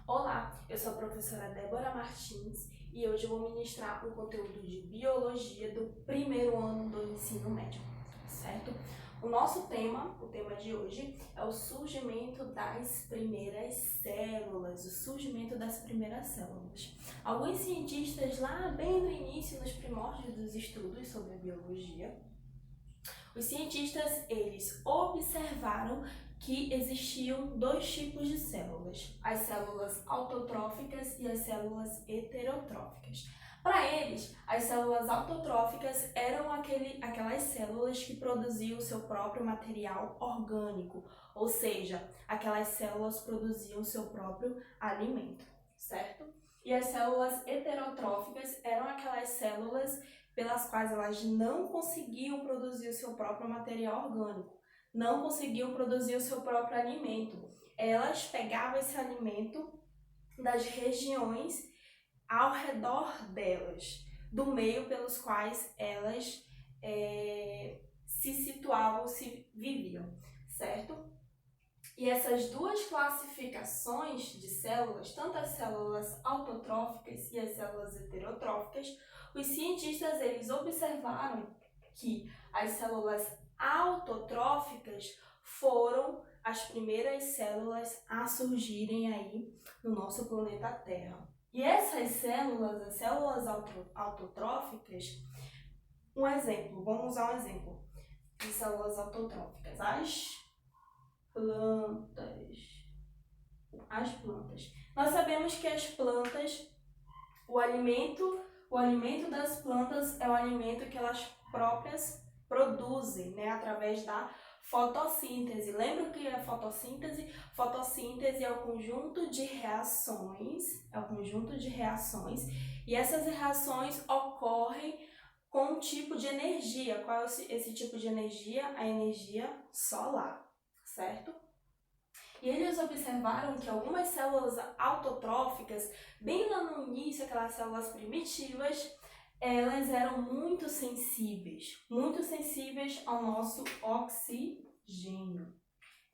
Olá, eu sou a professora Débora Martins e hoje eu vou ministrar um conteúdo de biologia do primeiro ano do ensino médio, certo? O tema de hoje é o surgimento das primeiras células. Alguns cientistas lá bem no início, nos primórdios dos estudos sobre a biologia, os cientistas, eles observaram que existiam dois tipos de células, as células autotróficas e as células heterotróficas. Para eles, as células autotróficas eram aquelas células que produziam o seu próprio material orgânico, ou seja, aquelas células produziam o seu próprio alimento, certo? E as células heterotróficas eram aquelas células pelas quais elas não conseguiam produzir o seu próprio material orgânico, não conseguiam produzir o seu próprio alimento. Elas pegavam esse alimento das regiões ao redor delas, do meio pelos quais elas se situavam, se viviam, certo? E essas duas classificações de células, tanto as células autotróficas e as células heterotróficas, os cientistas eles observaram que as células autotróficas foram as primeiras células a surgirem aí no nosso planeta Terra. E essas células, as células autotróficas, vamos usar um exemplo de células autotróficas. As plantas. Nós sabemos que as plantas, o alimento das plantas é o alimento que elas próprias produzem, né, através da fotossíntese. Lembra o que é fotossíntese? Fotossíntese é o conjunto de reações, e essas reações ocorrem com um tipo de energia. Qual é esse tipo de energia? A energia solar, certo? E eles observaram que algumas células autotróficas, bem lá no início, aquelas células primitivas, elas eram muito sensíveis ao nosso oxigênio.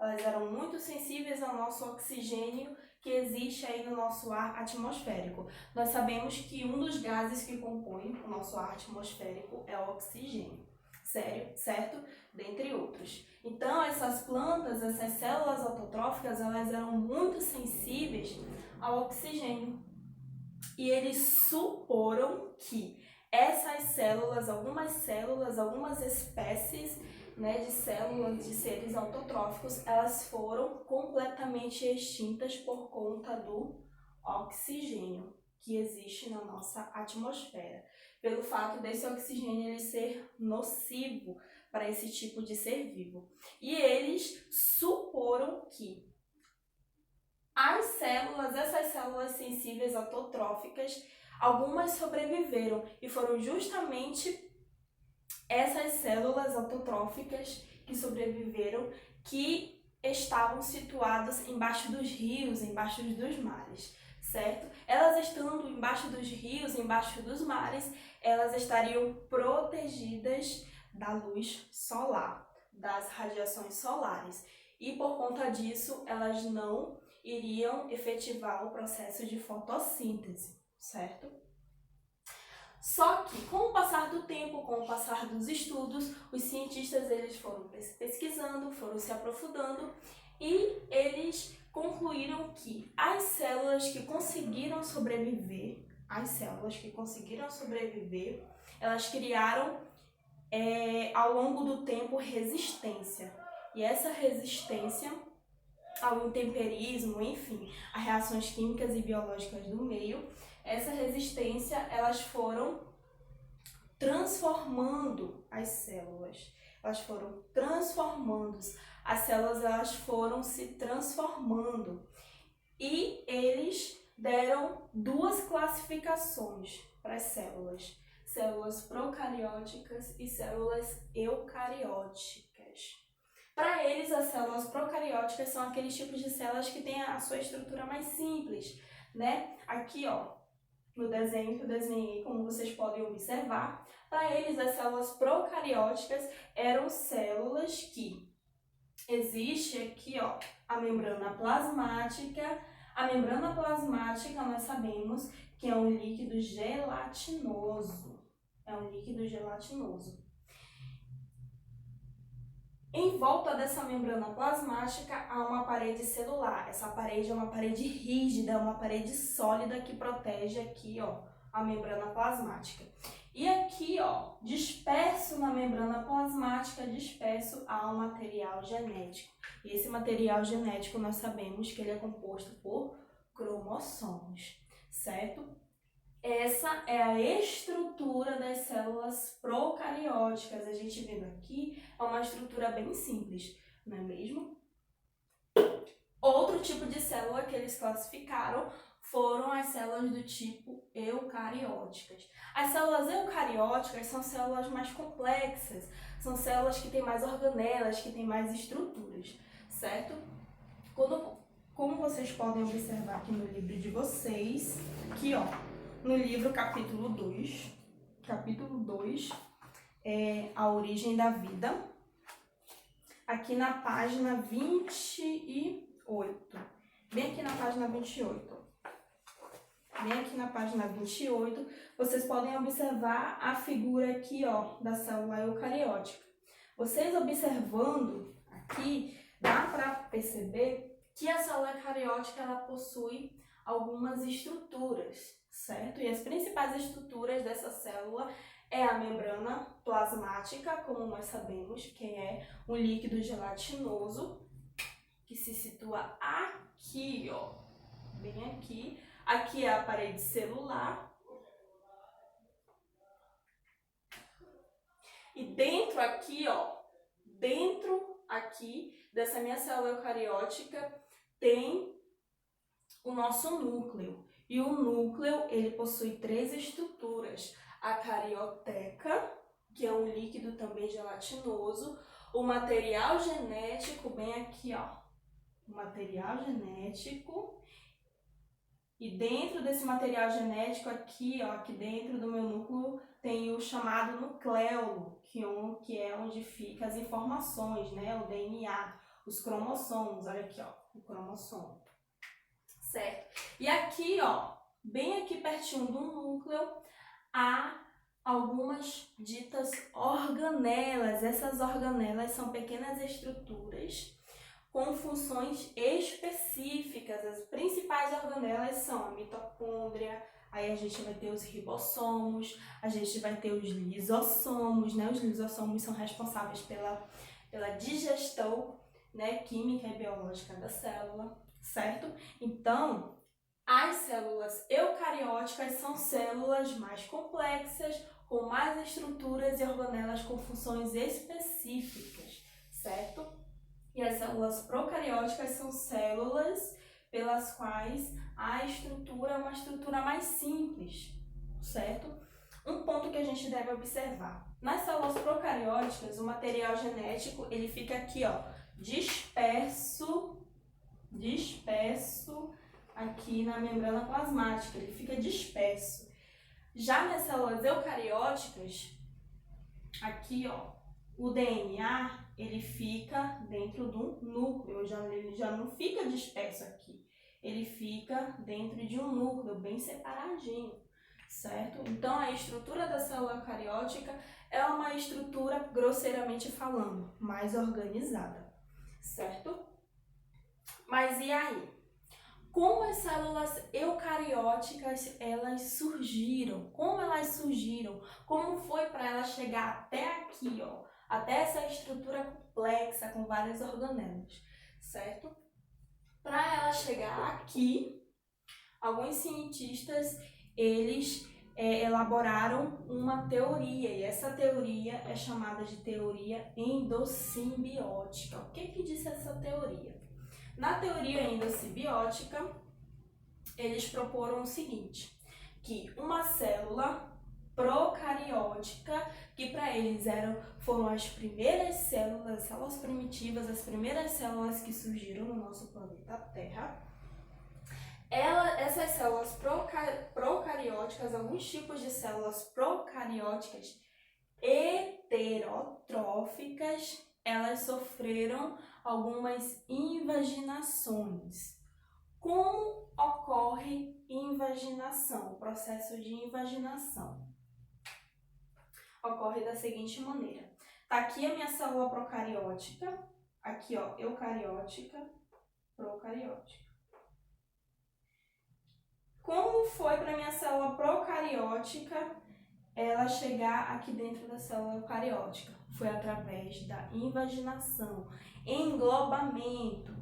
Elas eram muito sensíveis ao nosso oxigênio que existe aí no nosso ar atmosférico. Nós sabemos que um dos gases que compõe o nosso ar atmosférico é o oxigênio, certo? Dentre outros. Então, essas plantas, essas células autotróficas, elas eram muito sensíveis ao oxigênio. E eles suporam que essas células, algumas espécies, né, de células de seres autotróficos, elas foram completamente extintas por conta do oxigênio que existe na nossa atmosfera, pelo fato desse oxigênio ele ser nocivo para esse tipo de ser vivo. E eles suporam que essas células sensíveis autotróficas, algumas sobreviveram e foram justamente essas células autotróficas que sobreviveram que estavam situadas embaixo dos rios, embaixo dos mares, certo? Elas estando embaixo dos rios, embaixo dos mares, elas estariam protegidas da luz solar, das radiações solares. E por conta disso, elas não iriam efetivar o processo de fotossíntese, certo? Só que com o passar do tempo, com o passar dos estudos, os cientistas eles foram pesquisando, foram se aprofundando e eles concluíram que as células que conseguiram sobreviver, elas criaram ao longo do tempo resistência. E essa resistência ao intemperismo, enfim, a reações químicas e biológicas do meio, essa resistência, elas foram transformando as células. As células elas foram se transformando. E eles deram duas classificações para as células. Células procarióticas e células eucarióticas. Para eles, as células procarióticas são aqueles tipos de células que têm a sua estrutura mais simples, né? Aqui, ó, no desenho que eu desenhei, como vocês podem observar, para eles as células procarióticas eram células que existe aqui, ó, a membrana plasmática, A membrana plasmática, nós sabemos que é um líquido gelatinoso. É um líquido gelatinoso. Em volta dessa membrana plasmática há uma parede celular. Essa parede é uma parede rígida, uma parede sólida que protege aqui, ó, a membrana plasmática. E aqui, ó, disperso na membrana plasmática, disperso há um material genético. E esse material genético nós sabemos que ele é composto por cromossomos, certo? Essa é a estrutura das células procarióticas. A gente vendo aqui é uma estrutura bem simples, não é mesmo? Outro tipo de célula que eles classificaram foram as células do tipo eucarióticas. As células eucarióticas são células mais complexas, são células que têm mais organelas, que têm mais estruturas, certo? Como vocês podem observar aqui no livro de vocês, aqui ó, no livro capítulo 2, é a origem da vida, aqui na página 28, bem aqui na página 28. Bem aqui na página 28, vocês podem observar a figura aqui, ó, da célula eucariótica. Vocês observando aqui, dá para perceber que a célula eucariótica ela possui algumas estruturas, certo? E as principais estruturas dessa célula é a membrana plasmática, como nós sabemos, que é um líquido gelatinoso, que se situa aqui, ó, bem aqui. Aqui é a parede celular. E dentro aqui, ó, dentro aqui dessa minha célula eucariótica tem o nosso núcleo. E o núcleo, ele possui 3 estruturas. A carioteca, que é um líquido também gelatinoso. O material genético, bem aqui, ó. O material genético. E dentro desse material genético aqui, ó, aqui dentro do meu núcleo, tem o chamado nucleolo, que é onde ficam as informações, né? O DNA, os cromossomos, olha aqui, ó, o cromossomo. Certo? E aqui, ó, bem aqui pertinho do núcleo, há algumas ditas organelas. Essas organelas são pequenas estruturas com funções específicas. As principais organelas são a mitocôndria, aí a gente vai ter os ribossomos, a gente vai ter os lisossomos, né? Os lisossomos são responsáveis pela digestão, né, química e biológica da célula, certo? Então, as células eucarióticas são células mais complexas, com mais estruturas e organelas com funções específicas, certo? E as células procarióticas são células pelas quais a estrutura é uma estrutura mais simples, certo? Um ponto que a gente deve observar. Nas células procarióticas, o material genético, ele fica aqui, ó, disperso aqui na membrana plasmática, ele fica disperso. Já nas células eucarióticas, aqui, ó, o DNA, ele fica dentro do núcleo, ele já não fica disperso aqui, ele fica dentro de um núcleo bem separadinho, certo? Então, a estrutura da célula eucariótica é uma estrutura, grosseiramente falando, mais organizada, certo? Mas e aí? Como as células eucarióticas elas surgiram? Como elas surgiram? Como foi para elas chegar até aqui, ó? Até essa estrutura complexa com várias organelas, certo? Para ela chegar aqui, alguns cientistas eles elaboraram uma teoria, e essa teoria é chamada de teoria endossimbiótica. O que diz essa teoria? Na teoria endossimbiótica, eles proporam o seguinte, que uma célula procariótica, que para eles foram as primeiras células primitivas, as primeiras células que surgiram no nosso planeta Terra. Essas células procarióticas, alguns tipos de células procarióticas heterotróficas, elas sofreram algumas invaginações. Como ocorre invaginação, o processo de invaginação? Ocorre da seguinte maneira. Tá aqui a minha célula procariótica, aqui ó, eucariótica, procariótica. Como foi para minha célula procariótica ela chegar aqui dentro da célula eucariótica? Foi através da invaginação, englobamento.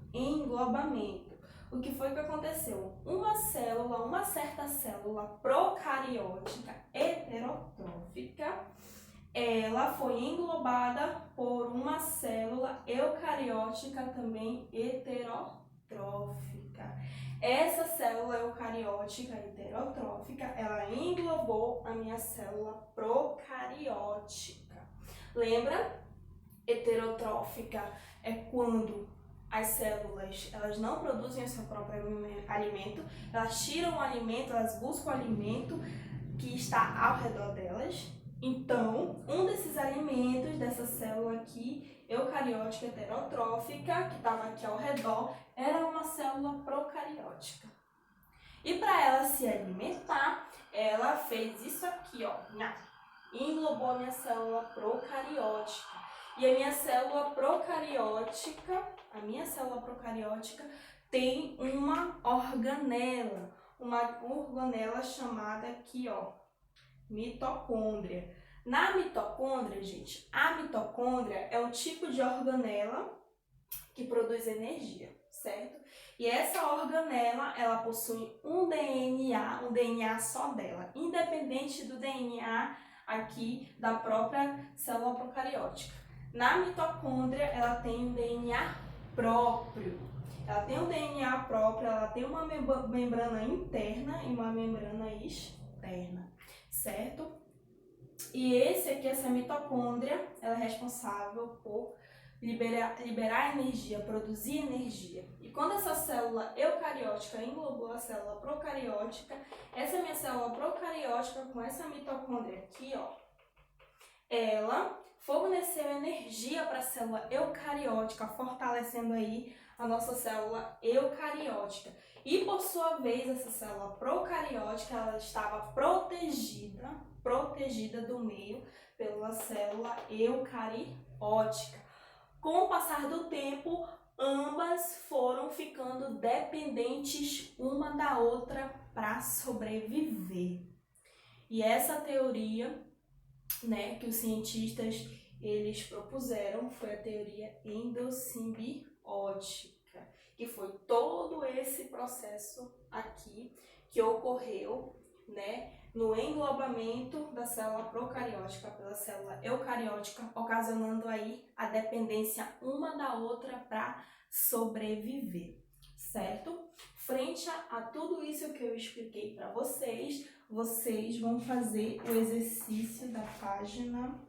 O que foi que aconteceu? Uma certa célula procariótica heterotrófica, ela foi englobada por uma célula eucariótica também heterotrófica. Essa célula eucariótica heterotrófica, ela englobou a minha célula procariótica. Lembra? Heterotrófica é quando as células elas não produzem o seu próprio alimento, elas tiram o alimento, elas buscam o alimento que está ao redor delas. Então, um desses alimentos dessa célula aqui, eucariótica heterotrófica, que estava aqui ao redor, era uma célula procariótica. E para ela se alimentar, ela fez isso aqui, ó, englobou a minha célula procariótica. E a minha célula procariótica tem uma organela chamada aqui, ó, mitocôndria. Na mitocôndria, gente, a mitocôndria é um tipo de organela que produz energia, certo? E essa organela, ela possui um DNA só dela, independente do DNA aqui da própria célula procariótica. Na mitocôndria, ela tem um DNA próprio. Ela tem uma membrana interna e uma membrana externa, certo? E essa mitocôndria, ela é responsável por liberar energia, produzir energia. E quando essa célula eucariótica englobou a célula procariótica, essa minha célula procariótica com essa mitocôndria aqui, ó, ela forneceu energia para a célula eucariótica, fortalecendo aí a nossa célula eucariótica. E por sua vez, essa célula procariótica, ela estava protegida do meio pela célula eucariótica. Com o passar do tempo, ambas foram ficando dependentes uma da outra para sobreviver. E essa teoria, né, que os cientistas eles propuseram foi a teoria endossimbiótica, que foi todo esse processo aqui que ocorreu, né, no englobamento da célula procariótica pela célula eucariótica, ocasionando aí a dependência uma da outra para sobreviver, certo? Frente a tudo isso que eu expliquei para vocês, vocês vão fazer o exercício da página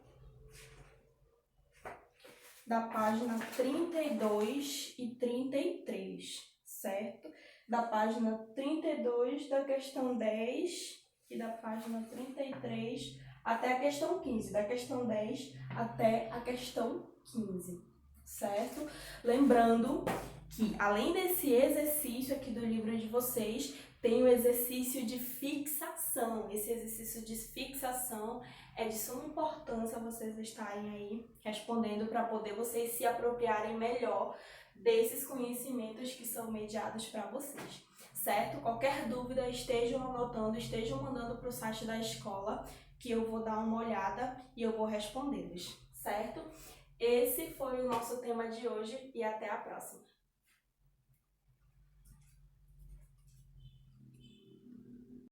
32 e 33, certo? Da página 32 da questão 10 e da página 33 até a questão 15, da questão 10 até a questão 15, certo? Lembrando que, além desse exercício aqui do livro de vocês, tem o exercício de fixação. Esse exercício de fixação é de suma importância vocês estarem aí respondendo para poder vocês se apropriarem melhor desses conhecimentos que são mediados para vocês, certo? Qualquer dúvida, estejam anotando, estejam mandando para o site da escola, que eu vou dar uma olhada e eu vou respondê-los, certo? Esse foi o nosso tema de hoje e até a próxima.